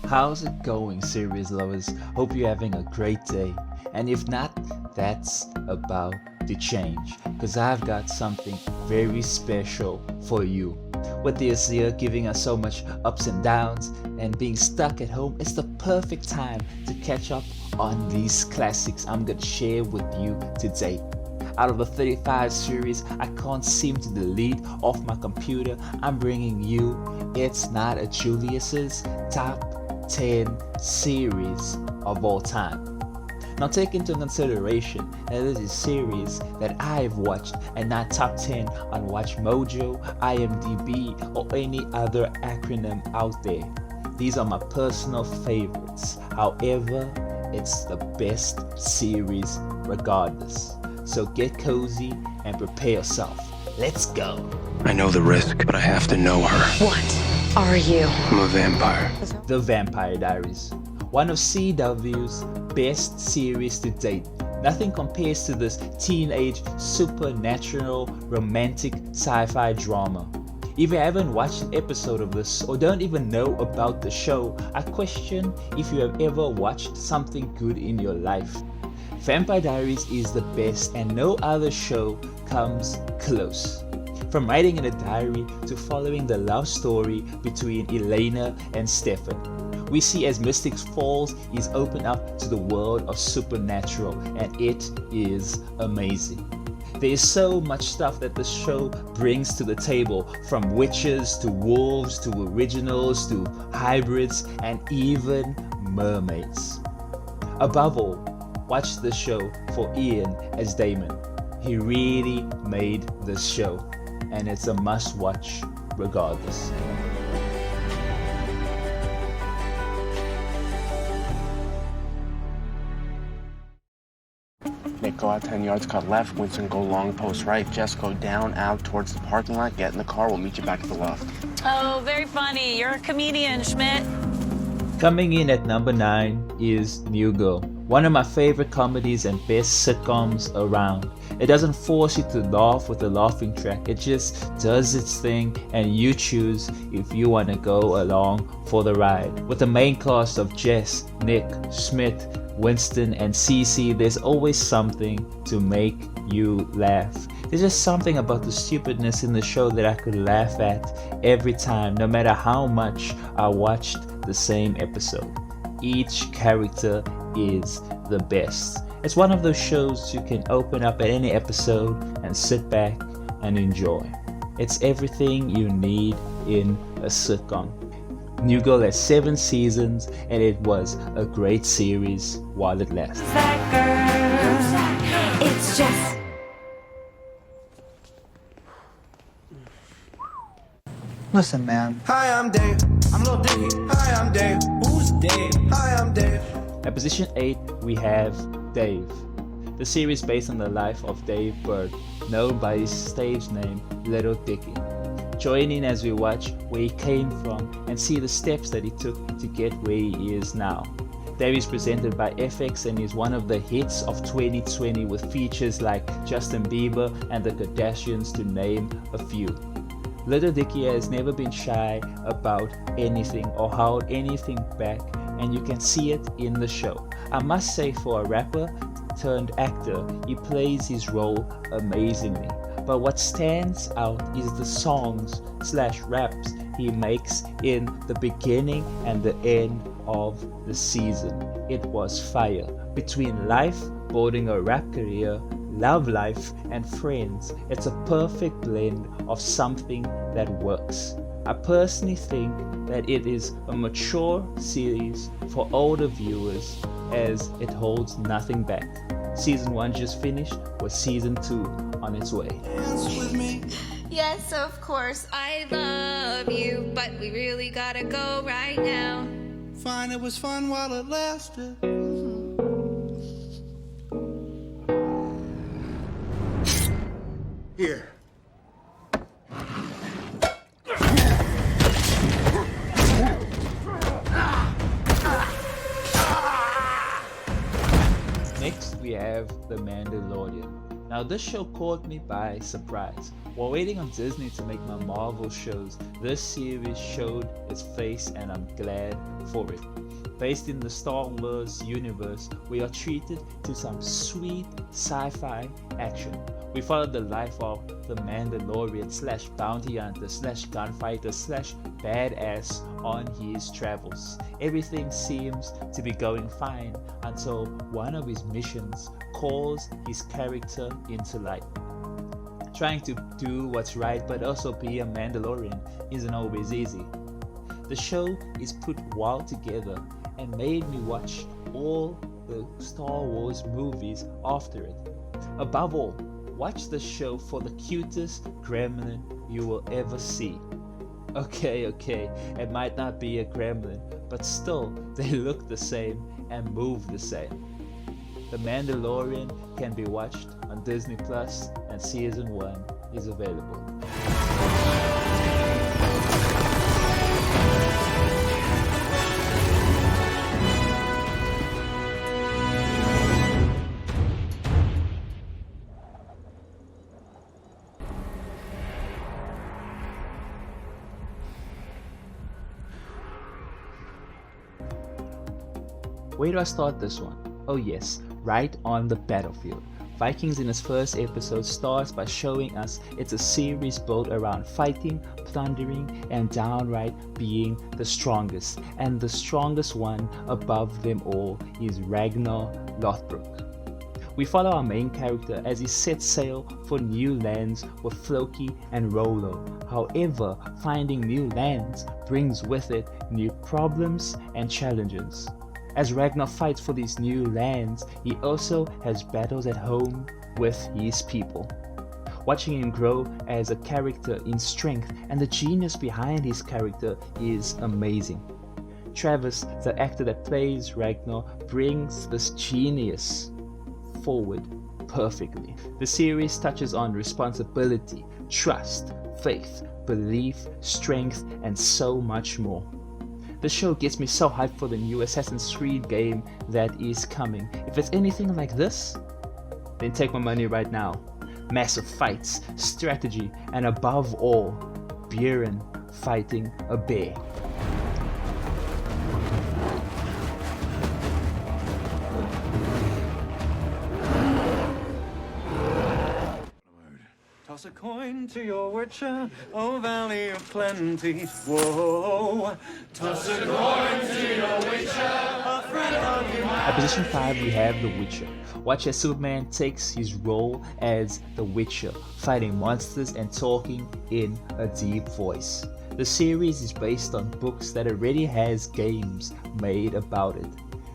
How's it going, series lovers? Hope you're having a great day. And if not, that's about to change, because I've got something very special for you. With this year giving us so much ups and downs and being stuck at home, it's the perfect time to catch up on these classics I'm going to share with you today. Out of the 35 series I can't seem to delete off my computer, I'm bringing you It's Not a Julius's top 10 series of all time. Now take into consideration that this is series that I've watched and not top 10 on Watch Mojo, IMDb, or any other acronym out there. These are my personal favorites. However, it's the best series regardless. So get cozy and prepare yourself. Let's go. I know the risk, but I have to know her. What are you? I'm a vampire. The Vampire Diaries, one of CW's best series to date. Nothing compares to this teenage supernatural romantic sci-fi drama. If you haven't watched an episode of this or don't even know about the show, I question if you have ever watched something good in your life. Vampire Diaries is the best and no other show comes close. From writing in a diary to following the love story between Elena and Stefan, we see as Mystic Falls is opened up to the world of supernatural, and it is amazing. There is so much stuff that the show brings to the table, from witches to wolves to originals to hybrids and even mermaids. Above all, watch the show for Ian as Damon. He really made this show, and it's a must-watch regardless. Nick, go out 10 yards, cut left. Winston, go long, post right. Jess, go down, out towards the parking lot. Get in the car. We'll meet you back at the loft. Oh, very funny. You're a comedian, Schmidt. Coming in at number 9 is New Girl, one of my favorite comedies and best sitcoms around. It doesn't force you to laugh with a laughing track, it just does its thing and you choose if you want to go along for the ride. With the main cast of Jess, Nick, Schmidt, Winston, and Cece, there's always something to make you laugh. There's just something about the stupidness in the show that I could laugh at every time, no matter how much I watched the same episode. Each character is the best. It's one of those shows you can open up at any episode and sit back and enjoy. It's everything you need in a sitcom. New Girl has 7 seasons and it was a great series while it lasted. It's just. Listen, man. Hi, I'm Dave. I'm Lil Dicky. Hi, I'm Dave. Who's Dave? Hi, I'm Dave. At position 8, we have Dave. The series based on the life of Dave Berg, known by his stage name Little Dicky. Join in as we watch where he came from and see the steps that he took to get where he is now. Dave is presented by FX and is one of the hits of 2020 with features like Justin Bieber and the Kardashians, to name a few. Little Dicky has never been shy about anything or held anything back, and you can see it in the show. I must say, for a rapper turned actor, he plays his role amazingly. But what stands out is the songs/raps he makes in the beginning and the end of the season. It was fire. Between life, building a rap career, love life, and friends, it's a perfect blend of something that works. I personally think that it is a mature series for older viewers as it holds nothing back. Season 1 just finished with season 2 on its way. Dance with me. Yes, of course, I love you, but we really gotta go right now. Fine, it was fun while it lasted. Here. Next, we have The Mandalorian. Now this show caught me by surprise. While waiting on Disney to make my Marvel shows, this series showed its face and I'm glad for it. Based in the Star Wars universe, we are treated to some sweet sci-fi action. We follow the life of the Mandalorian slash bounty hunter slash gunfighter slash badass on his travels. Everything seems to be going fine until one of his missions calls his character into light. Trying to do what's right but also be a Mandalorian isn't always easy. The show is put well together and made me watch all the Star Wars movies after it. Above all, watch the show for the cutest gremlin you will ever see. Okay, it might not be a gremlin, but still they look the same and move the same. The Mandalorian can be watched on Disney Plus and season 1 is available. Where do I start this one? Oh yes, right on the battlefield. Vikings in its first episode starts by showing us it's a series built around fighting, plundering, and downright being the strongest. And the strongest one above them all is Ragnar Lothbrok. We follow our main character as he sets sail for new lands with Floki and Rolo. However, finding new lands brings with it new problems and challenges. As Ragnar fights for these new lands, he also has battles at home with his people. Watching him grow as a character in strength and the genius behind his character is amazing. Travis, the actor that plays Ragnar, brings this genius forward perfectly. The series touches on responsibility, trust, faith, belief, strength, and so much more. The show gets me so hyped for the new Assassin's Creed game that is coming. If it's anything like this, then take my money right now. Massive fights, strategy, and above all, Bjorn fighting a bear. Toss a coin to your witcher, oh valley of plenty. Whoa. Toss a coin to your witcher, a friend of humanity. At position 5 we have The Witcher. Watch as Superman takes his role as The Witcher, fighting monsters and talking in a deep voice. The series is based on books that already has games made about it.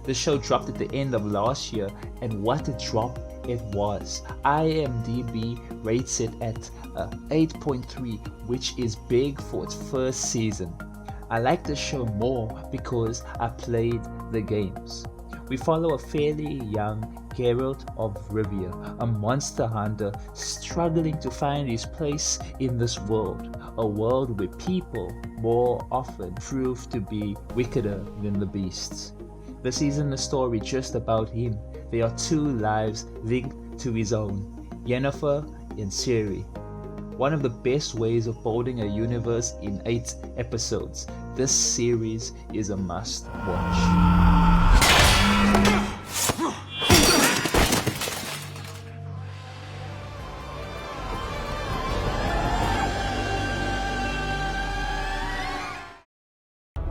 The show dropped at the end of last year, and what a drop it was. IMDb rates it at 8.3, which is big for its first season. I like the show more because I played the games. We follow a fairly young Geralt of Rivia, a monster hunter struggling to find his place in this world, a world where people more often prove to be wickeder than the beasts. This isn't a story just about him. There are two lives linked to his own, Yennefer and Ciri. One of the best ways of building a universe in 8 episodes. This series is a must watch.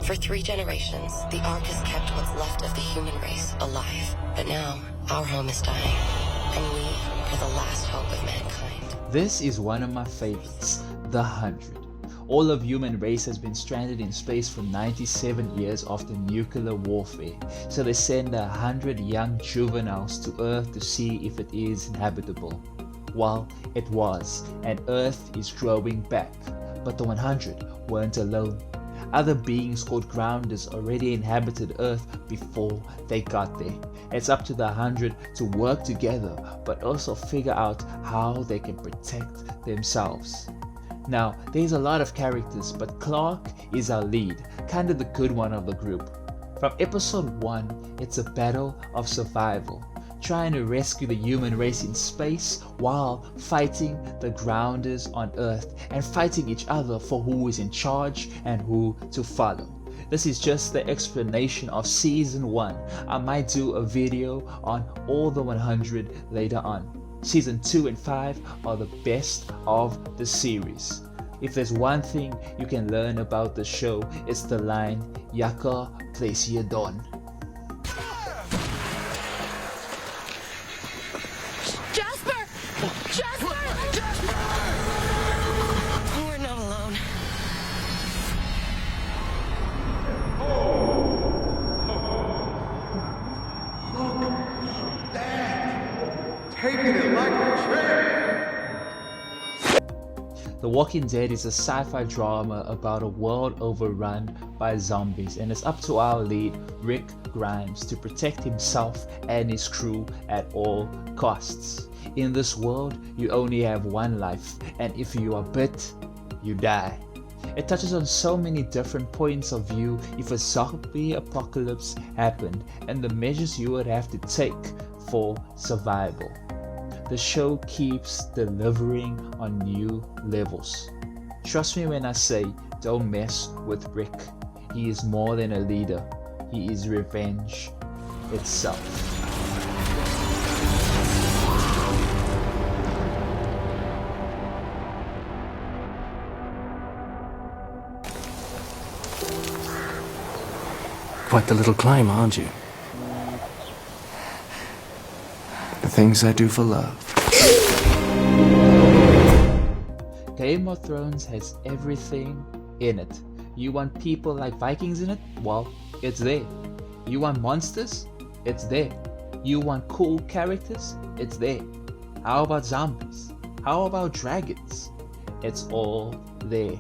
For 3 generations, the Ark has kept what's left of the human race alive. But now, our home is dying, and we are the last hope of mankind. This is one of my favorites, The 100. All of human race has been stranded in space for 97 years after nuclear warfare, so they send 100 young juveniles to Earth to see if it is inhabitable. Well, it was, and Earth is growing back. But the 100 weren't alone. Other beings called Grounders already inhabited Earth before they got there. It's up to the 100 to work together, but also figure out how they can protect themselves. Now, there's a lot of characters, but Clark is our lead, kind of the good one of the group. From episode 1, it's a battle of survival. trying to rescue the human race in space while fighting the grounders on Earth and fighting each other for who is in charge and who to follow. This is just the explanation of Season 1. I might do a video on all the 100 later on. Season 2 and 5 are the best of the series. If there's one thing you can learn about the show, it's the line, Yaka Placia Don. Jasper! Jasper! We're not alone. Taking it like a champ. The Walking Dead is a sci-fi drama about a world overrun by zombies, and it's up to our lead, Rick Grimes, to protect himself and his crew at all costs. In this world, you only have one life, and if you are bit, you die. It touches on so many different points of view if a zombie apocalypse happened and the measures you would have to take for survival. The show keeps delivering on new levels. Trust me when I say, don't mess with Rick. He is more than a leader. He is revenge itself. Quite the little climb, aren't you? The things I do for love. Game of Thrones has everything in it. You want people like Vikings in it? Well, it's there. You want monsters? It's there. You want cool characters? It's there. How about zombies? How about dragons? It's all there.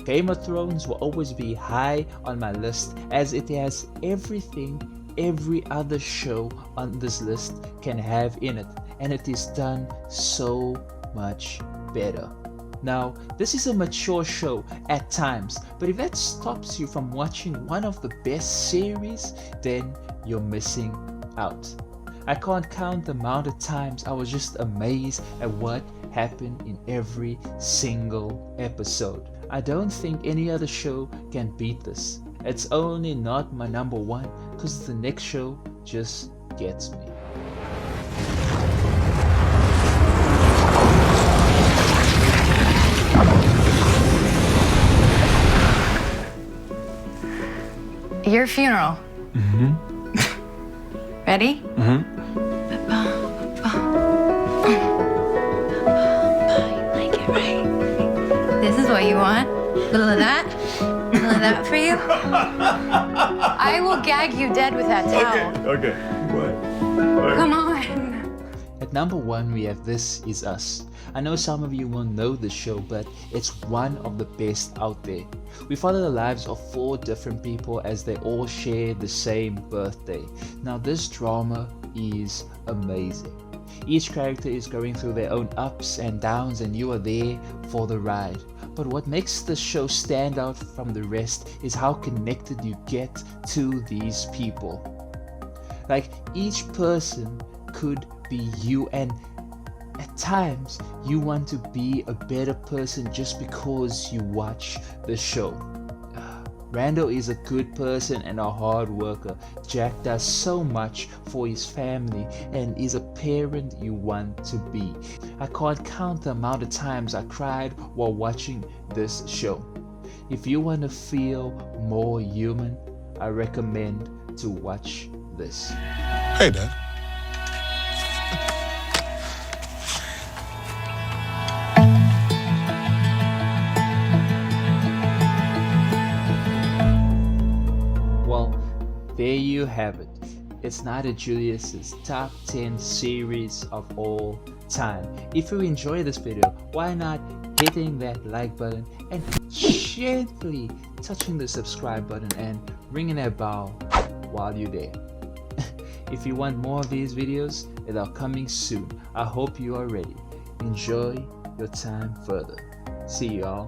Game of Thrones will always be high on my list as it has everything every other show on this list can have in it, and it is done so much better. Now, this is a mature show at times, but if that stops you from watching one of the best series, then you're missing out. I can't count the amount of times I was just amazed at what happened in every single episode. I don't think any other show can beat this. It's only not my number one because the next show just gets me. Your funeral. Mm-hmm. Ready? Mm-hmm. Like it right. This is what you want. Little of that. Little of that for you. I will gag you dead with that towel. Okay. What? Come on. At number one, we have This Is Us. I know some of you won't know the show, but it's one of the best out there. We follow the lives of 4 different people as they all share the same birthday. Now this drama is amazing. Each character is going through their own ups and downs, and you are there for the ride. But what makes the show stand out from the rest is how connected you get to these people. Like, each person could be you, and at times you want to be a better person just because you watch the show. Randall is a good person and a hard worker. Jack does so much for his family and is a parent you want to be. I can't count the amount of times I cried while watching this show. If you want to feel more human, I recommend to watch this. Hey, Dad. There you have it. ItsNotAJulius' top 10 series of all time. If you enjoy this video, why not hitting that like button and gently touching the subscribe button and ringing that bell while you're there. If you want more of these videos, they are coming soon. I hope you are ready. Enjoy your time further. See y'all